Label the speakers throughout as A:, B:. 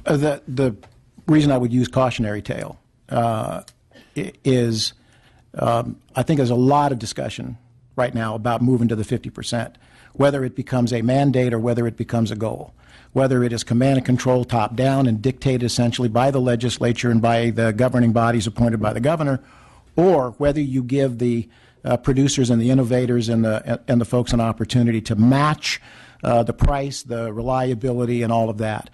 A: The reason I would use cautionary tale is I think there's a lot of discussion right now about moving to the 50%, whether it becomes a mandate or whether it becomes a goal, whether it is command and control top down and dictated essentially by the legislature and by the governing bodies appointed by the governor, or whether you give the producers and the innovators and the folks an opportunity to match the price, the reliability, and all of that.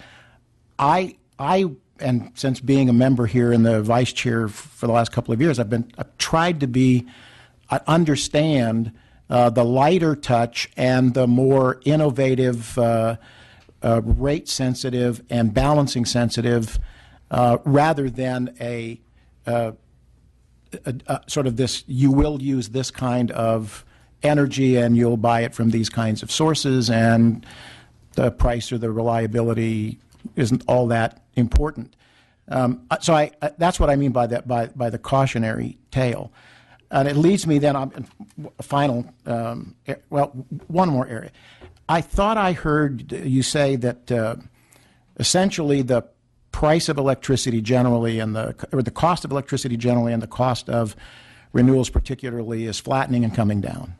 A: And since being a member here and the vice chair for the last couple of years, I've tried to understand the lighter touch and the more innovative, rate sensitive and balancing sensitive, rather than a sort of this, you will use this kind of energy and you'll buy it from these kinds of sources, and the price or the reliability isn't all that important. So that's what I mean by that, by the cautionary tale. And it leads me then on a final, one more area. I thought I heard you say that essentially the price of electricity generally or the cost of electricity generally and the cost of renewables particularly is flattening and coming down.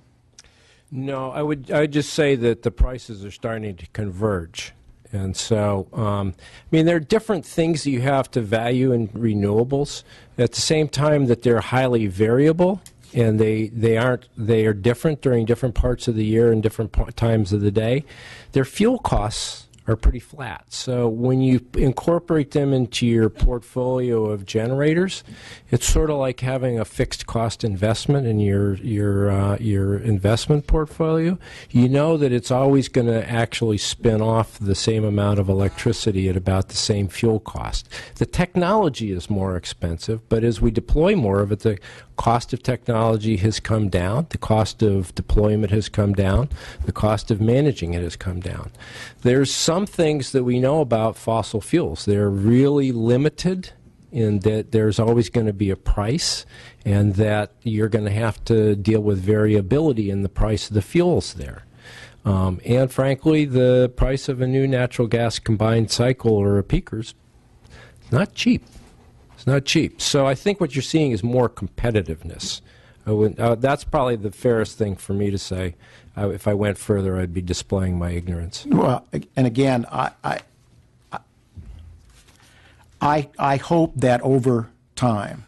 B: No, I would just say that the prices are starting to converge. And so, I mean, there are different things that you have to value in renewables. At the same time that they're highly variable, and they are different during different parts of the year and different times of the day, their fuel costs are pretty flat. So when you incorporate them into your portfolio of generators, it's sort of like having a fixed cost investment in your investment portfolio. You know that it's always going to actually spin off the same amount of electricity at about the same fuel cost. The technology is more expensive, but as we deploy more of it, the cost of technology has come down, the cost of deployment has come down, the cost of managing it has come down. There's some things that we know about fossil fuels. They're really limited in that there's always going to be a price, and that you're going to have to deal with variability in the price of the fuels there. And frankly, the price of a new natural gas combined cycle or a peaker's not cheap. It's not cheap. So I think what you're seeing is more competitiveness. That's probably the fairest thing for me to say. If I went further, I'd be displaying my ignorance.
A: Well, and again, I hope that over time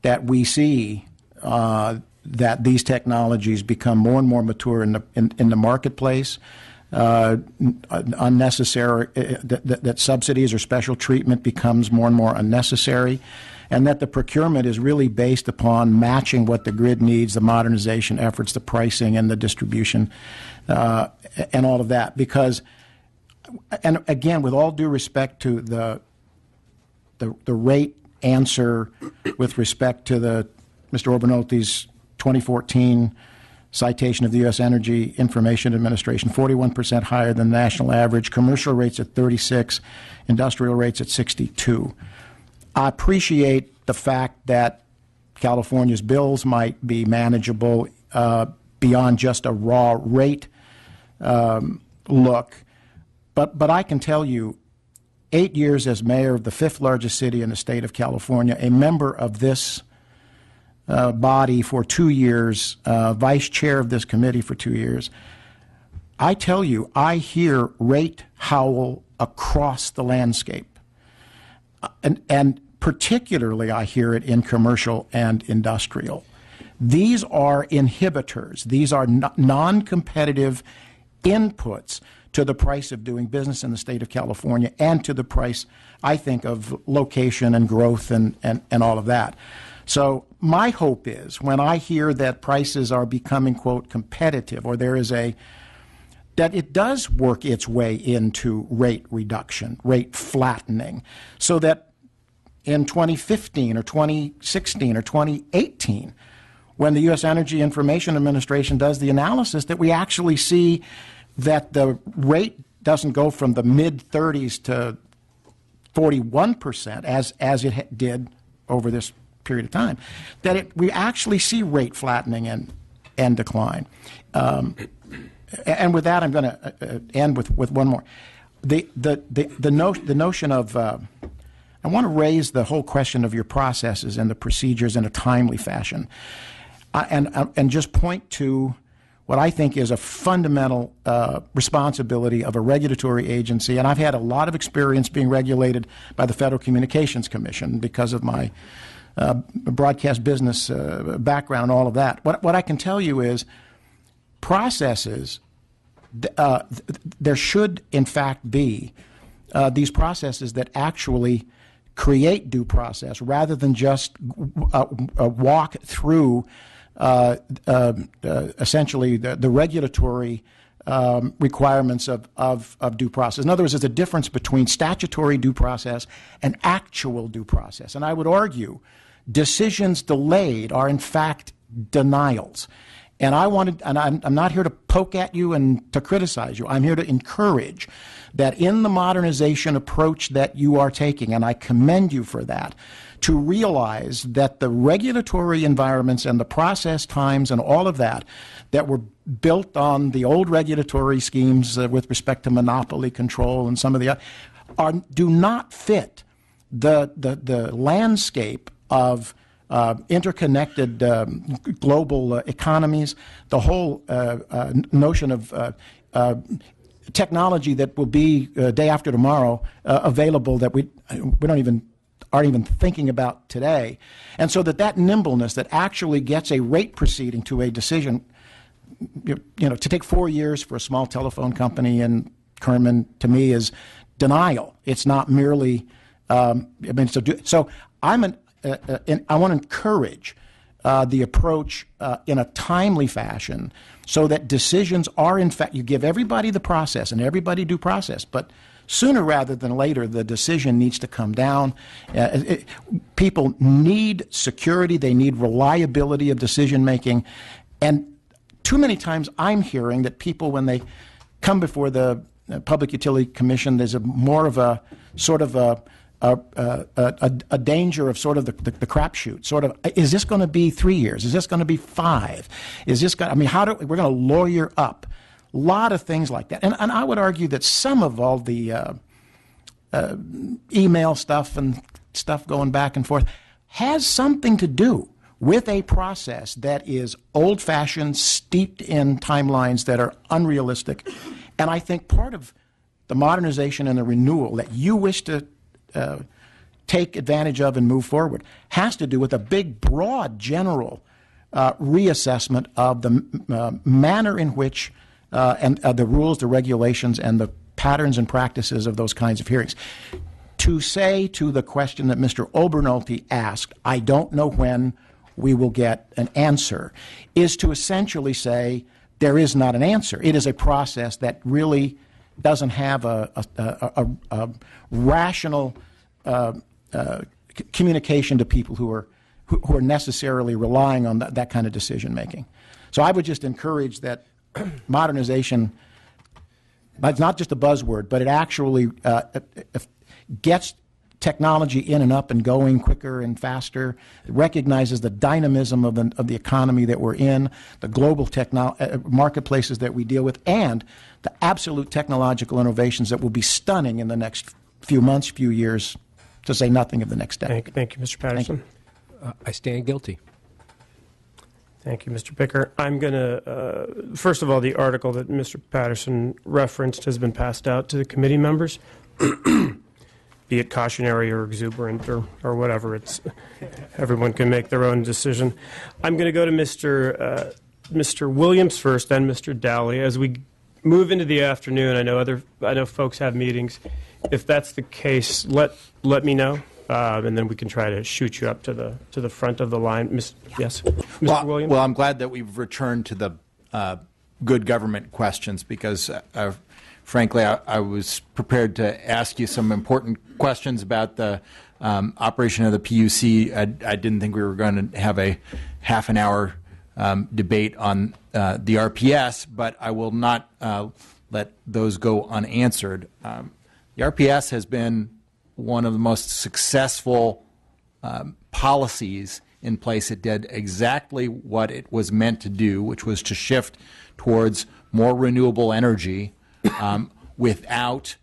A: that we see that these technologies become more and more mature in the marketplace. Unnecessary that subsidies or special treatment becomes more and more unnecessary, and that the procurement is really based upon matching what the grid needs, the modernization efforts, the pricing, and the distribution, and all of that. Because, and again, with all due respect to the rate answer with respect to Mr. Orbinolti's 2014 citation of the U.S. Energy Information Administration, 41% higher than the national average, commercial rates at 36, industrial rates at 62. I appreciate the fact that California's bills might be manageable beyond just a raw rate look, but I can tell you, 8 years as mayor of the fifth largest city in the state of California, a member of this body for 2 years, vice chair of this committee for 2 years, I tell you, I hear rate howl across the landscape. And particularly I hear it in commercial and industrial. These are inhibitors. These are non-competitive inputs to the price of doing business in the state of California and to the price, I think, of location and growth and all of that. So my hope is when I hear that prices are becoming, quote, competitive, or there is that it does work its way into rate reduction, rate flattening, so that in 2015 or 2016 or 2018, when the U.S. Energy Information Administration does the analysis, that we actually see that the rate doesn't go from the mid-30s to 41% as it did over this period of time, that we actually see rate flattening and decline. And with that, I'm going to end with one more. the notion of I want to raise the whole question of your processes and the procedures in a timely fashion, and just point to what I think is a fundamental responsibility of a regulatory agency. And I've had a lot of experience being regulated by the Federal Communications Commission because of my broadcast business background and all of that. What I can tell you is processes, there should in fact be these processes that actually create due process rather than just walk through essentially the regulatory requirements of due process. In other words, there's a difference between statutory due process and actual due process. And I would argue decisions delayed are in fact denials. And I'm not here to poke at you and to criticize you. I'm here to encourage that in the modernization approach that you are taking, and I commend you for that, to realize that the regulatory environments and the process times and all of that were built on the old regulatory schemes with respect to monopoly control and some of the do not fit the landscape of interconnected global economies, the whole notion of technology that will be day after tomorrow available that we aren't even thinking about today. And so that nimbleness that actually gets a rate proceeding to a decision, to take 4 years for a small telephone company in Kerman, to me, is denial. It's not merely, so I want to encourage the approach in a timely fashion so that decisions are, in fact, you give everybody the process and everybody due process, but sooner rather than later, the decision needs to come down. People need security. They need reliability of decision making. And too many times I'm hearing that people, when they come before the Public Utility Commission, there's more of a sort of a danger of sort of the crapshoot. Sort of, is this going to be 3 years? Is this going to be 5? Is this going? I mean, we're going to lawyer up? A lot of things like that. And I would argue that some of all the email stuff and stuff going back and forth has something to do with a process that is old-fashioned, steeped in timelines that are unrealistic. And I think part of the modernization and the renewal that you wish to take advantage of and move forward has to do with a big, broad, general reassessment of the manner in which and the rules, the regulations, and the patterns and practices of those kinds of hearings. To say to the question that Mr. Obernolte asked, I don't know when we will get an answer, is to essentially say there is not an answer. It is a process that really doesn't have a rational communication to people who are necessarily relying on that kind of decision making. So I would just encourage that modernization, it's not just a buzzword, but it actually gets technology in and up and going quicker and faster. It recognizes the dynamism of the economy that we're in, the global marketplaces that we deal with, and the absolute technological innovations that will be stunning in the next few months, few years, to say nothing of the next decade.
C: Thank you, Mr. Patterson.
B: I stand guilty.
C: Thank you, Mr. Picker. I'm going to, first of all, the article that Mr. Patterson referenced has been passed out to the committee members, be it cautionary or exuberant or whatever. Everyone can make their own decision. I'm going to go to Mr. Williams first, then Mr. Dowley. As we move into the afternoon, I know folks have meetings. If that's the case, let me know. And then we can try to shoot you up to the front of the line. Yes, Mr. Williams?
D: Well, I'm glad that we've returned to the good government questions because, frankly, I was prepared to ask you some important questions about the operation of the PUC. I didn't think we were going to have a half an hour debate on the RPS, but I will not let those go unanswered. The RPS has been one of the most successful policies in place. It did exactly what it was meant to do, which was to shift towards more renewable energy without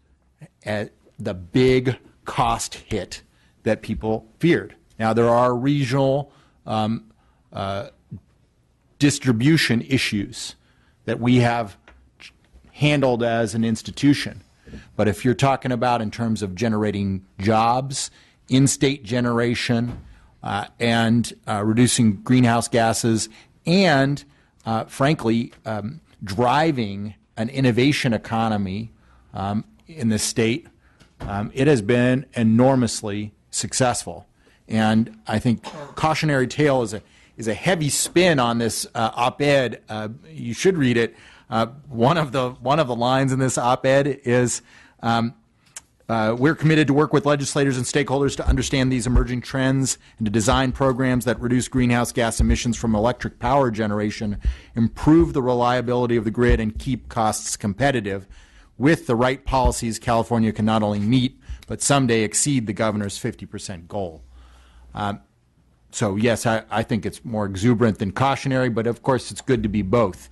D: the big cost hit that people feared. Now, there are regional distribution issues that we have handled as an institution. But if you're talking about in terms of generating jobs, in-state generation, and reducing greenhouse gases, and frankly, driving an innovation economy in the state, it has been enormously successful. And I think cautionary tale is a heavy spin on this op-ed. You should read it. One of the lines in this op-ed is, we're committed to work with legislators and stakeholders to understand these emerging trends and to design programs that reduce greenhouse gas emissions from electric power generation, improve the reliability of the grid, and keep costs competitive. With the right policies, California can not only meet, but someday exceed the governor's 50% goal. So yes, I think it's more exuberant than cautionary, but of course it's good to be both.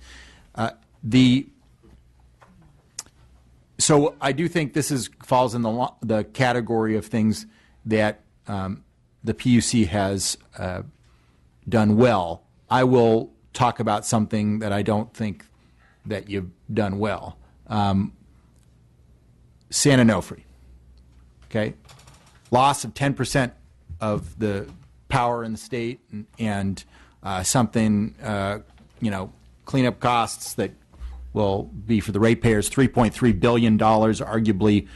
D: So I do think this falls in the category of things that the PUC has done well. I will talk about something that I don't think that you've done well. San Onofre, okay? Loss of 10% of the power in the state and something, cleanup costs that will be for the ratepayers $3.3 billion, arguably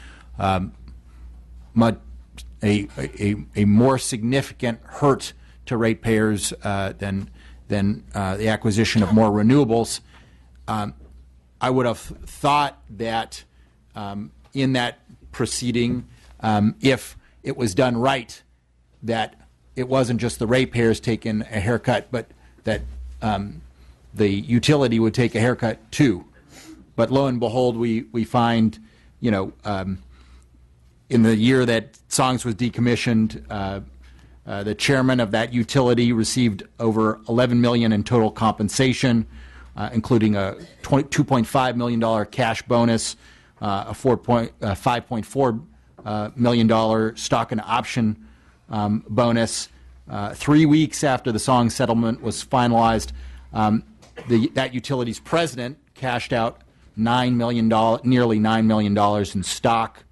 D: a more significant hurt to ratepayers than the acquisition of more renewables. I would have thought that in that proceeding, if it was done right, that it wasn't just the ratepayers taking a haircut, but that the utility would take a haircut too. But lo and behold, we find, in the year that Songs was decommissioned, the chairman of that utility received over $11 million in total compensation, including a $2.5 million cash bonus, a $5.4 million stock and option bonus. 3 weeks after the Song settlement was finalized, that utility's president cashed out nearly $9 million in stock.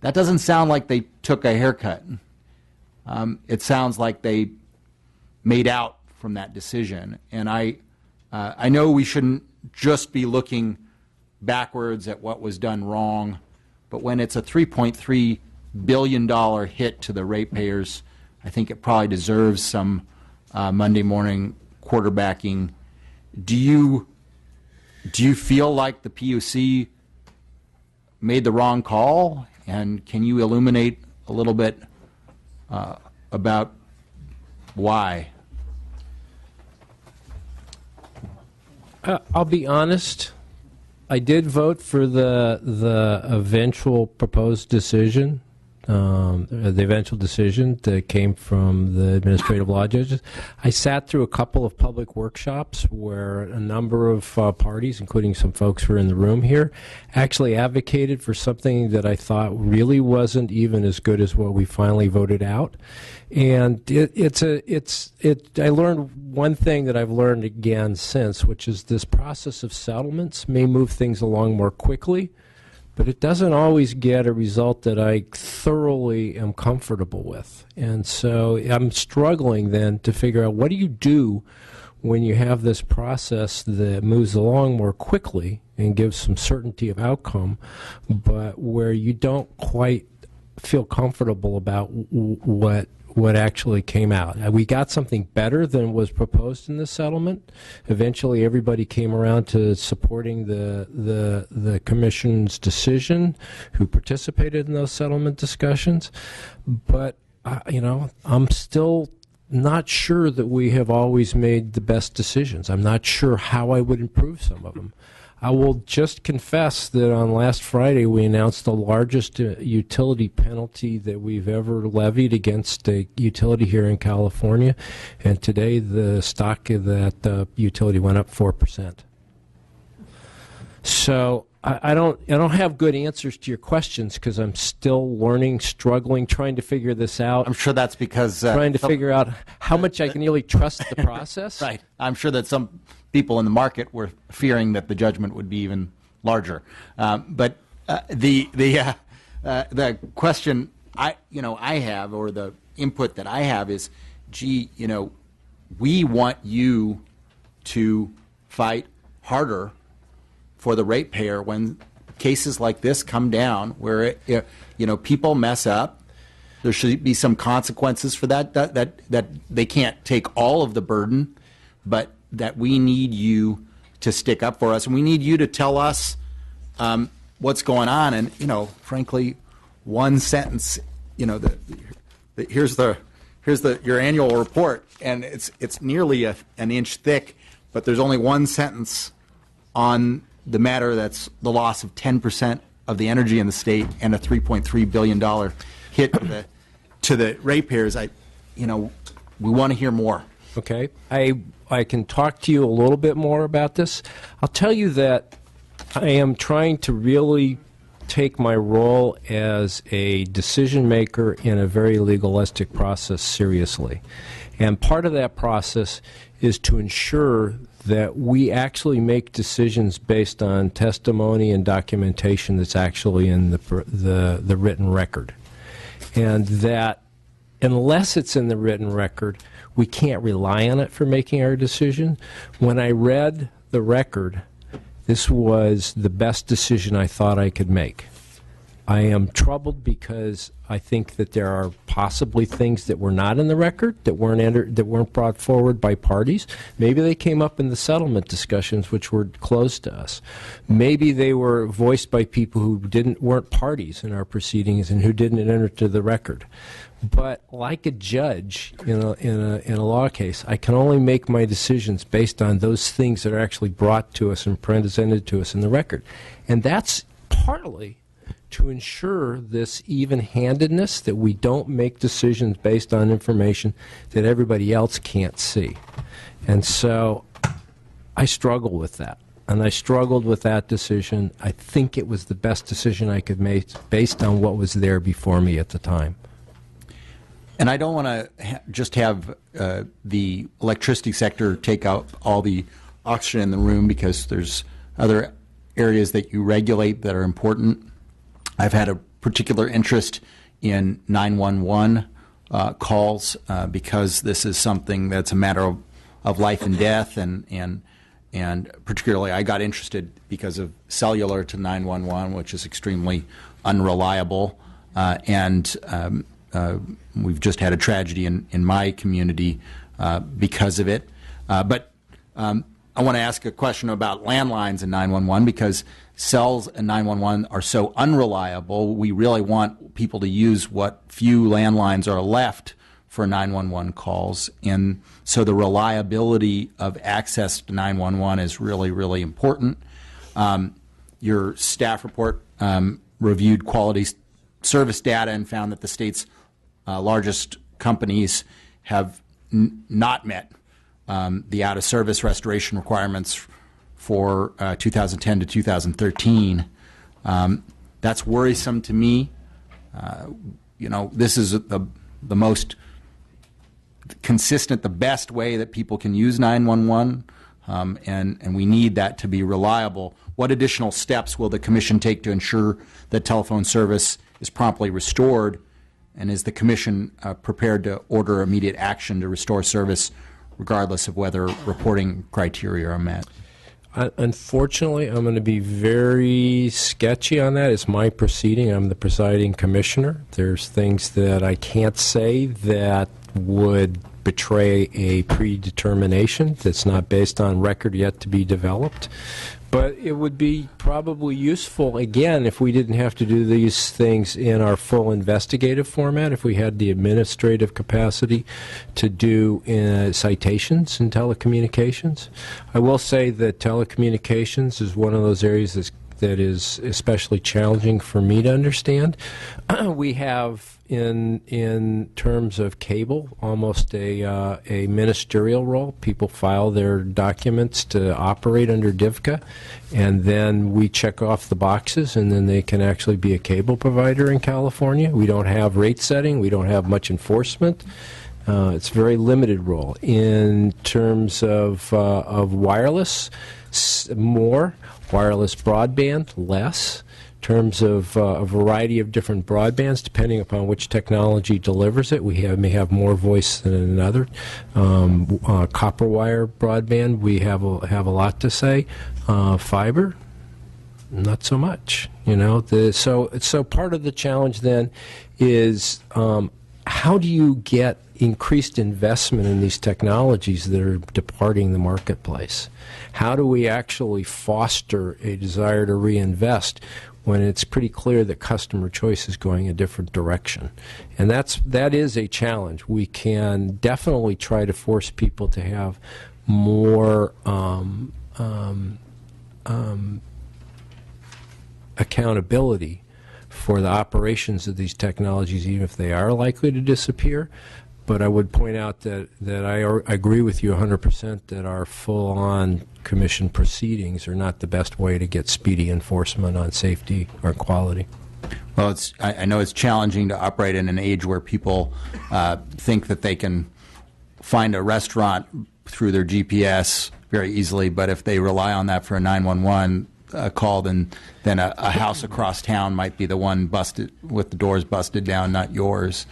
D: That doesn't sound like they took a haircut. It sounds like they made out from that decision. And I know we shouldn't just be looking backwards at what was done wrong, but when it's a $3.3 billion hit to the ratepayers, I think it probably deserves some Monday morning quarterbacking. Do you feel like the PUC made the wrong call? And can you illuminate a little bit about why?
B: I'll be honest. I did vote for the eventual proposed decision, the eventual decision that came from the administrative law judges. I sat through a couple of public workshops where a number of parties, including some folks who are in the room here, actually advocated for something that I thought really wasn't even as good as what we finally voted out. And I learned one thing that I've learned again since, which is this process of settlements may move things along more quickly, but it doesn't always get a result that I thoroughly am comfortable with. And so I'm struggling then to figure out, what do you do when you have this process that moves along more quickly and gives some certainty of outcome, but where you don't quite feel comfortable about what actually came out. We got something better than was proposed in the settlement. Eventually, everybody came around to supporting the commission's decision, who participated in those settlement discussions. But I'm still not sure that we have always made the best decisions. I'm not sure how I would improve some of them. I will just confess that on last Friday we announced the largest utility penalty that we've ever levied against a utility here in California, and today the stock of that utility went up 4%. So I don't have good answers to your questions because I'm still learning, struggling, trying to figure this out.
D: I'm sure that's because
B: Trying to figure out how much I can really trust the process.
D: right. I'm sure that some people in the market were fearing that the judgment would be even larger. But the question I have, or the input that I have, is, gee, we want you to fight harder for the ratepayer when cases like this come down, where people mess up. There should be some consequences for that. That they can't take all of the burden, but that we need you to stick up for us, and we need you to tell us what's going on. And frankly, one sentence. Here's your annual report, and it's nearly an inch thick, but there's only one sentence on the matter that's the loss of 10% of the energy in the state and a $3.3 billion hit to the ratepayers. We want to hear more.
B: Okay. I can talk to you a little bit more about this. I'll tell you that I am trying to really take my role as a decision maker in a very legalistic process seriously. And part of that process is to ensure that we actually make decisions based on testimony and documentation that's actually in the written record. And that unless it's in the written record, we can't rely on it for making our decision. When I read the record, this was the best decision I thought I could make. I am troubled because I think that there are possibly things that were not in the record, that weren't brought forward by parties. Maybe they came up in the settlement discussions, which were closed to us. Maybe they were voiced by people who weren't parties in our proceedings and who didn't enter to the record. But like a judge in a law case, I can only make my decisions based on those things that are actually brought to us and presented to us in the record. And that's partly to ensure this even-handedness, that we don't make decisions based on information that everybody else can't see. And so I struggle with that. And I struggled with that decision. I think it was the best decision I could make based on what was there before me at the time.
D: And I don't want to just have the electricity sector take out all the oxygen in the room, because there's other areas that you regulate that are important. I've had a particular interest in 911 calls because this is something that's a matter of life and death, and particularly I got interested because of cellular to 911, which is extremely unreliable, and we've just had a tragedy in my community because of it. But I want to ask a question about landlines in 911, because cells in 911 are so unreliable. We really want people to use what few landlines are left for 911 calls. And so the reliability of access to 911 is really, really important. Your staff report reviewed quality service data and found that the state's largest companies have not met the out-of-service restoration requirements for 2010 to 2013. That's worrisome to me. This is the most consistent, the best way that people can use 911, and we need that to be reliable. What additional steps will the Commission take to ensure that telephone service is promptly restored, and is the Commission prepared to order immediate action to restore service regardless of whether reporting criteria are met?
B: Unfortunately, I'm going to be very sketchy on that. It's my proceeding. I'm the presiding commissioner. There's things that I can't say that would betray a predetermination that's not based on record yet to be developed. But it would be probably useful, again, if we didn't have to do these things in our full investigative format, if we had the administrative capacity to do citations in telecommunications. I will say that telecommunications is one of those areas that is especially challenging for me to understand. We have, in terms of cable, almost a ministerial role. People file their documents to operate under DIVCA, and then we check off the boxes, and then they can actually be a cable provider in California. We don't have rate setting. We don't have much enforcement. It's a very limited role. In terms of wireless, more. Wireless broadband, less. In terms of a variety of different broadbands, depending upon which technology delivers it, we may have more voice than another. Copper wire broadband, we have a lot to say. Fiber, not so much. So part of the challenge then is how do you get increased investment in these technologies that are departing the marketplace? How do we actually foster a desire to reinvest when it's pretty clear that customer choice is going a different direction? And that is a challenge. We can definitely try to force people to have more accountability for the operations of these technologies, even if they are likely to disappear. But I would point out that I agree with you 100% that our full-on commission proceedings are not the best way to get speedy enforcement on safety or quality.
D: Well, I know it's challenging to operate in an age where people think that they can find a restaurant through their GPS very easily, but if they rely on that for a 911 call, then a house across town might be the one busted with the doors busted down, not yours.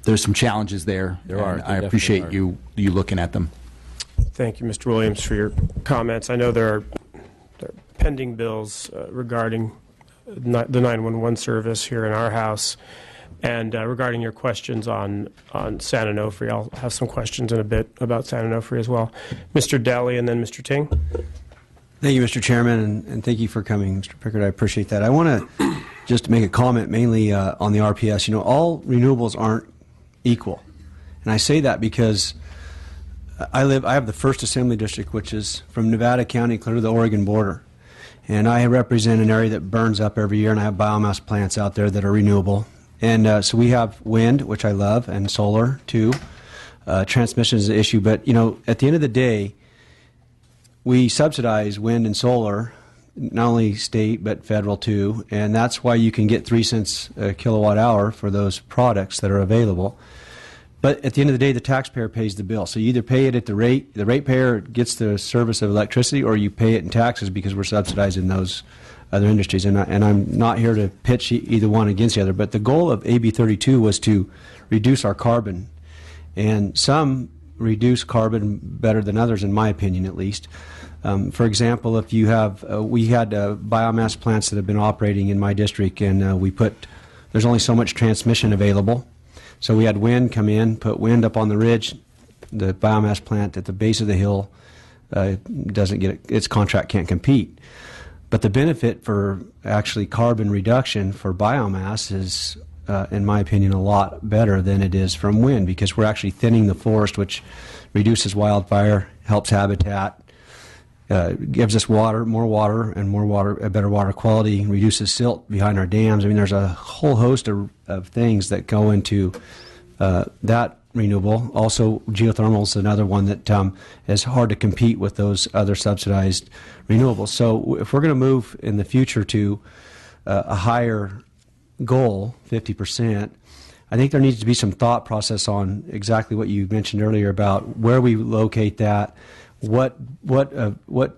D: There's some challenges there.
B: There are.
D: I appreciate you looking at them.
C: Thank you, Mr. Williams, for your comments. I know there are pending bills regarding the 911 service here in our house. And regarding your questions on San Onofre, I'll have some questions in a bit about San Onofre as well. Mr. Daly and then Mr. Ting.
E: Thank you, Mr. Chairman, and thank you for coming, Mr. Pickard. I appreciate that. I want to just make a comment mainly on the RPS. All renewables aren't equal. And I say that because I have the 1st Assembly District, which is from Nevada County clear to the Oregon border. And I represent an area that burns up every year, and I have biomass plants out there that are renewable. And so we have wind, which I love, and solar, too. Transmission is an issue. But, at the end of the day, we subsidize wind and solar, not only state but federal too, and that's why you can get 3 cents a kilowatt hour for those products that are available. But at the end of the day, the taxpayer pays the bill. So you either pay it at the ratepayer gets the service of electricity, or you pay it in taxes because we're subsidizing those other industries. And I'm not here to pitch either one against the other, but the goal of AB 32 was to reduce our carbon. And some reduce carbon better than others, in my opinion at least. For example, if you have, we had biomass plants that have been operating in my district, and there's only so much transmission available. So we had wind come in, put wind up on the ridge. The biomass plant at the base of the hill doesn't get its contract, can't compete. But the benefit for actually carbon reduction for biomass is, in my opinion, a lot better than it is from wind, because we're actually thinning the forest, which reduces wildfire, helps habitat, gives us more water, a better water quality, reduces silt behind our dams. I mean, there's a whole host of things that go into that renewable. Also, geothermal is another one that is hard to compete with those other subsidized renewables. So if we're going to move in the future to a higher goal, 50%, I think there needs to be some thought process on exactly what you mentioned earlier about where we locate that, what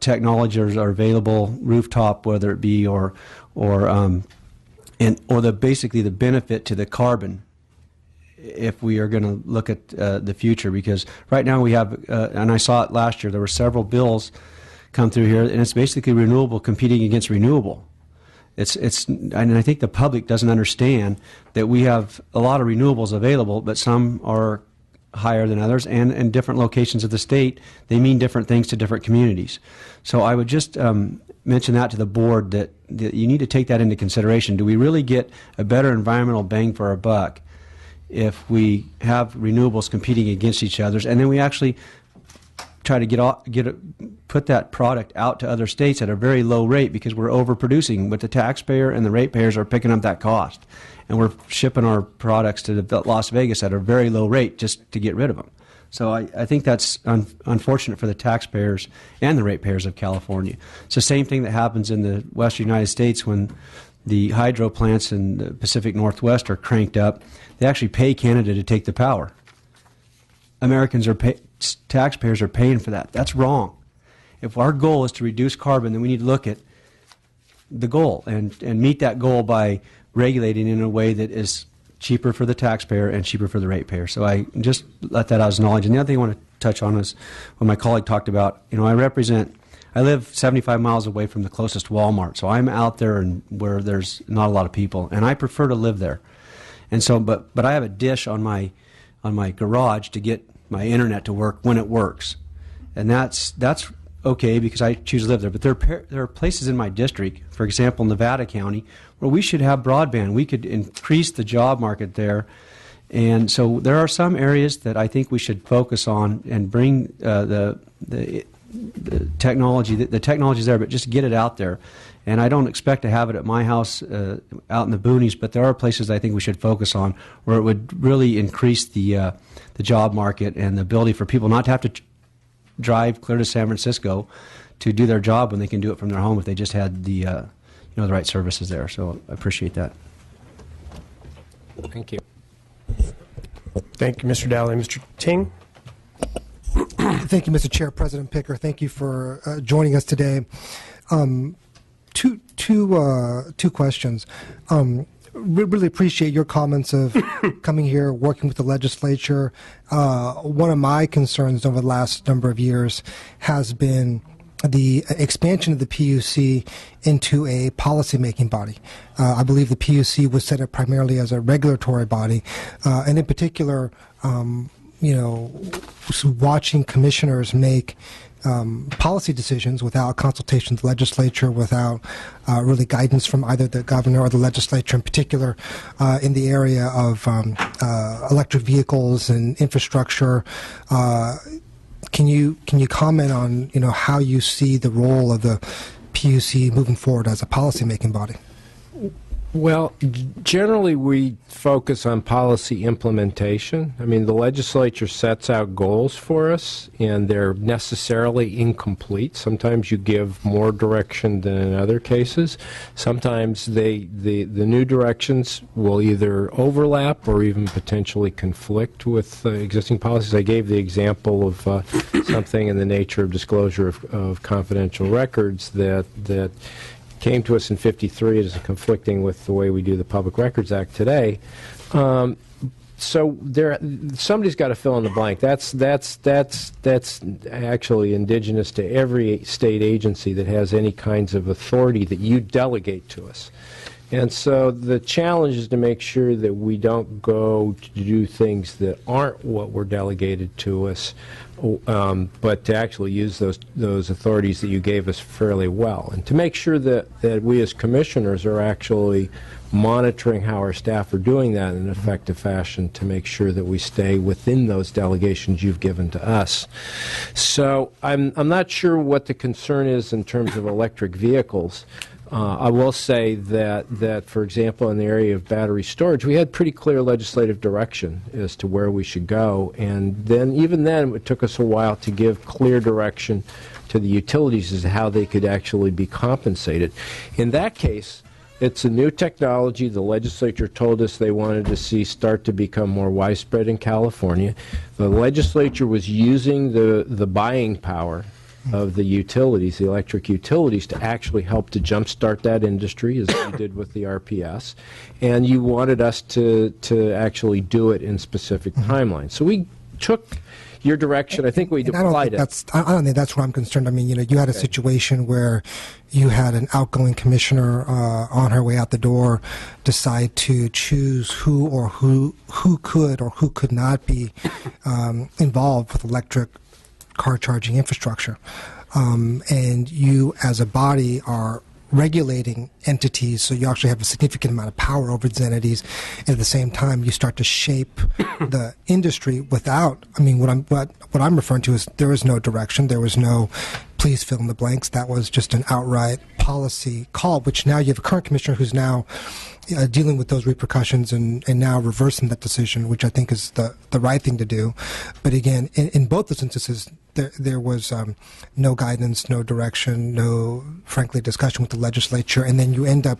E: technologies are available, rooftop, whether it be, or basically the benefit to the carbon, if we are going to look at the future. Because right now we have, and I saw it last year, there were several bills come through here, and it's basically renewable competing against renewable. And I think the public doesn't understand that we have a lot of renewables available, but some are higher than others, and in different locations of the state, they mean different things to different communities. So I would just mention that to the board, that you need to take that into consideration. Do we really get a better environmental bang for our buck if we have renewables competing against each other, and then we actually try to put that product out to other states at a very low rate because we're overproducing, but the taxpayer and the ratepayers are picking up that cost. And we're shipping our products to Las Vegas at a very low rate just to get rid of them. So I think that's unfortunate for the taxpayers and the ratepayers of California. It's the same thing that happens in the western United States when the hydro plants in the Pacific Northwest are cranked up. They actually pay Canada to take the power. Taxpayers are paying for that. That's wrong. If our goal is to reduce carbon, then we need to look at the goal and meet that goal by regulating in a way that is cheaper for the taxpayer and cheaper for the ratepayer. So I just let that out as knowledge. And the other thing I want to touch on is what my colleague talked about. I live 75 miles away from the closest Walmart, so I'm out there and where there's not a lot of people, and I prefer to live there. And so, but I have a dish on my garage to get my internet to work when it works, and that's okay because I choose to live there. But there are places in my district, for example, Nevada County, where we should have broadband. We could increase the job market there. And so there are some areas that I think we should focus on and bring the technology. The technology's there, but just get it out there. And I don't expect to have it at my house out in the boonies, but there are places I think we should focus on where it would really increase the job market and the ability for people not to have to drive clear to San Francisco to do their job when they can do it from their home if they just had the right services there. So I appreciate that.
B: Thank you.
C: Thank you, Mr. Dowling. Mr. Ting?
F: Thank you, Mr. Chair. President Picker, thank you for joining us today. Two questions. Really appreciate your comments of coming here, working with the legislature. One of my concerns over the last number of years has been the expansion of the PUC into a policy-making body. I believe the PUC was set up primarily as a regulatory body, and in particular, watching commissioners make policy decisions without consultation with the legislature, without really guidance from either the governor or the legislature, in particular in the area of electric vehicles and infrastructure. Can you comment on how you see the role of the PUC moving forward as a policy-making body?
B: Well, generally we focus on policy implementation. I mean, the legislature sets out goals for us, and they're necessarily incomplete. Sometimes you give more direction than in other cases. Sometimes the new directions will either overlap or even potentially conflict with existing policies. I gave the example of something in the nature of disclosure of confidential records that came to us in '53 as conflicting with the way we do the Public Records Act today. So somebody's got to fill in the blank. That's actually indigenous to every state agency that has any kinds of authority that you delegate to us. And so the challenge is to make sure that we don't go to do things that aren't what were delegated to us, but to actually use those authorities that you gave us fairly well. And to make sure that we as commissioners are actually monitoring how our staff are doing that in an effective fashion to make sure that we stay within those delegations you've given to us. So I'm not sure what the concern is in terms of electric vehicles. I will say that, for example, in the area of battery storage, we had pretty clear legislative direction as to where we should go. And then, even then, it took us a while to give clear direction to the utilities as to how they could actually be compensated. In that case, it's a new technology. The legislature told us they wanted to see start to become more widespread in California. The legislature was using the buying power of the utilities, the electric utilities, to actually help to jumpstart that industry, as we did with the RPS. And you wanted us to actually do it in specific timelines. So we took your direction. I think we applied it.
F: I don't think that's where I'm concerned. I mean, you had a situation where you had an outgoing commissioner on her way out the door decide to choose who could or who could not be involved with electric car charging infrastructure. And you, as a body, are regulating entities, so you actually have a significant amount of power over these entities, and at the same time you start to shape the industry without, I mean, what I'm referring to is there is no direction, there was no please fill in the blanks, that was just an outright policy call, which now you have a current commissioner who's now dealing with those repercussions and now reversing that decision, which I think is the right thing to do. But again, in both those instances, there was no guidance, no direction, no, frankly, discussion with the legislature, and then you end up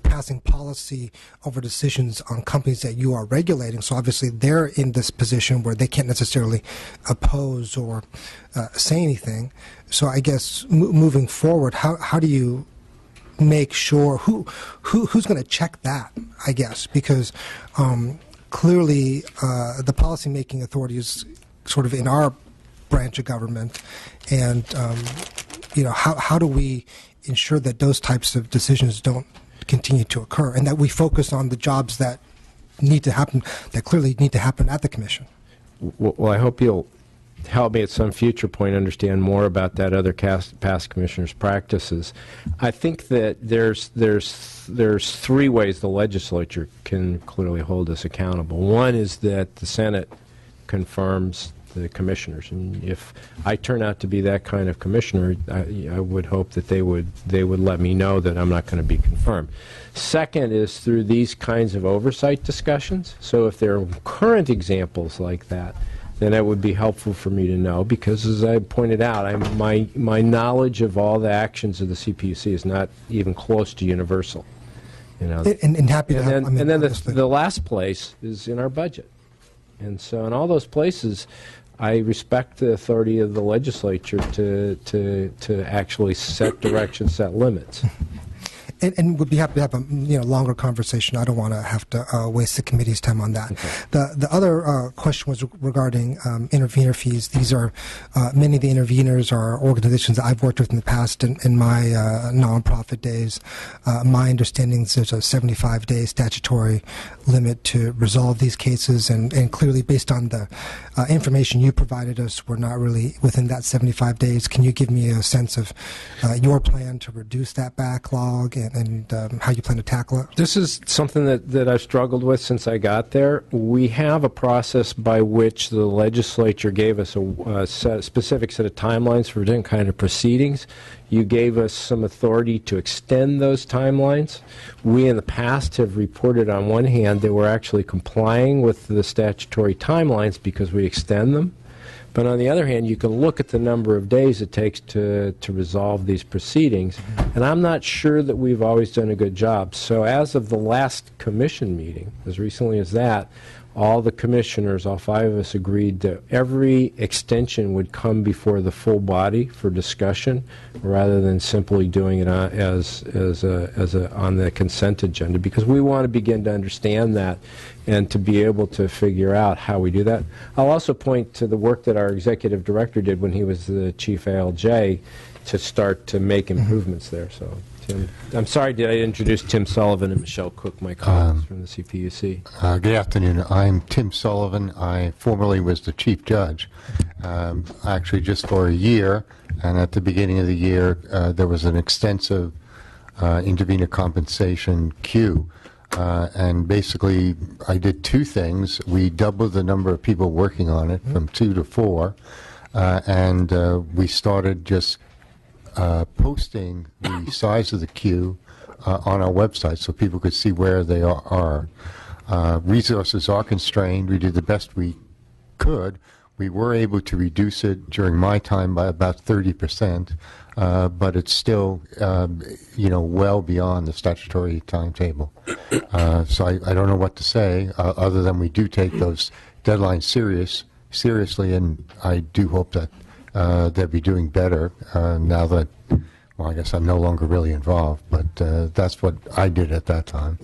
F: passing policy over decisions on companies that you are regulating. So obviously they're in this position where they can't necessarily oppose or say anything. So I guess moving forward, how do you make sure who's going to check that, I guess, because clearly the policymaking authority is sort of in our branch of government, and how do we ensure that those types of decisions don't continue to occur, and that we focus on the jobs that need to happen, that clearly need to happen at the commission?
B: Well, I hope you'll help me at some future point understand more about that other past commissioners' practices. I think that there's three ways the legislature can clearly hold us accountable. One is that the Senate confirms the commissioners, and if I turn out to be that kind of commissioner, I would hope that they would let me know that I'm not going to be confirmed. Second is through these kinds of oversight discussions. So if there are current examples like that, then that would be helpful for me to know, because as I pointed out, my knowledge of all the actions of the CPUC is not even close to universal.
F: And happy to have,
B: and then the last place is in our budget. And so in all those places, I respect the authority of the legislature to actually set direction, set limits.
F: And would be happy to have a longer conversation. I don't want to have to waste the committee's time on that. Okay. The other question was regarding intervener fees. These are many of the interveners are organizations that I've worked with in the past in my nonprofit days. My understanding is there's a 75-day statutory limit to resolve these cases, and clearly based on the information you provided us, we're not really within that 75 days. Can you give me a sense of your plan to reduce that backlog and how you plan to tackle it?
B: This is something that I've struggled with since I got there. We have a process by which the legislature gave us a specific set of timelines for different kind of proceedings. You gave us some authority to extend those timelines. We in the past have reported on one hand that we're actually complying with the statutory timelines because we extend them. But on the other hand, you can look at the number of days it takes to resolve these proceedings, and I'm not sure that we've always done a good job. So as of the last commission meeting, as recently as that, all the commissioners, all five of us, agreed that every extension would come before the full body for discussion, rather than simply doing it on the consent agenda, because we want to begin to understand that and to be able to figure out how we do that. I'll also point to the work that our executive director did when he was the chief ALJ to start to make improvements there. So, Tim, I'm sorry, did I introduce Tim Sullivan and Michelle Cook, my colleagues from the CPUC?
G: Good afternoon. I'm Tim Sullivan. I formerly was the chief judge, actually just for a year, and at the beginning of the year there was an extensive intervenor compensation queue. And basically, I did two things. We doubled the number of people working on it from 2 to 4, and we started just posting the size of the queue on our website so people could see where they are. Resources are constrained. We did the best we could. We were able to reduce it during my time by about 30%, but it's still, well beyond the statutory timetable. So I don't know what to say other than we do take those deadlines seriously, and I do hope that they'll be doing better now that, well, I guess I'm no longer really involved, but that's what I did at that time.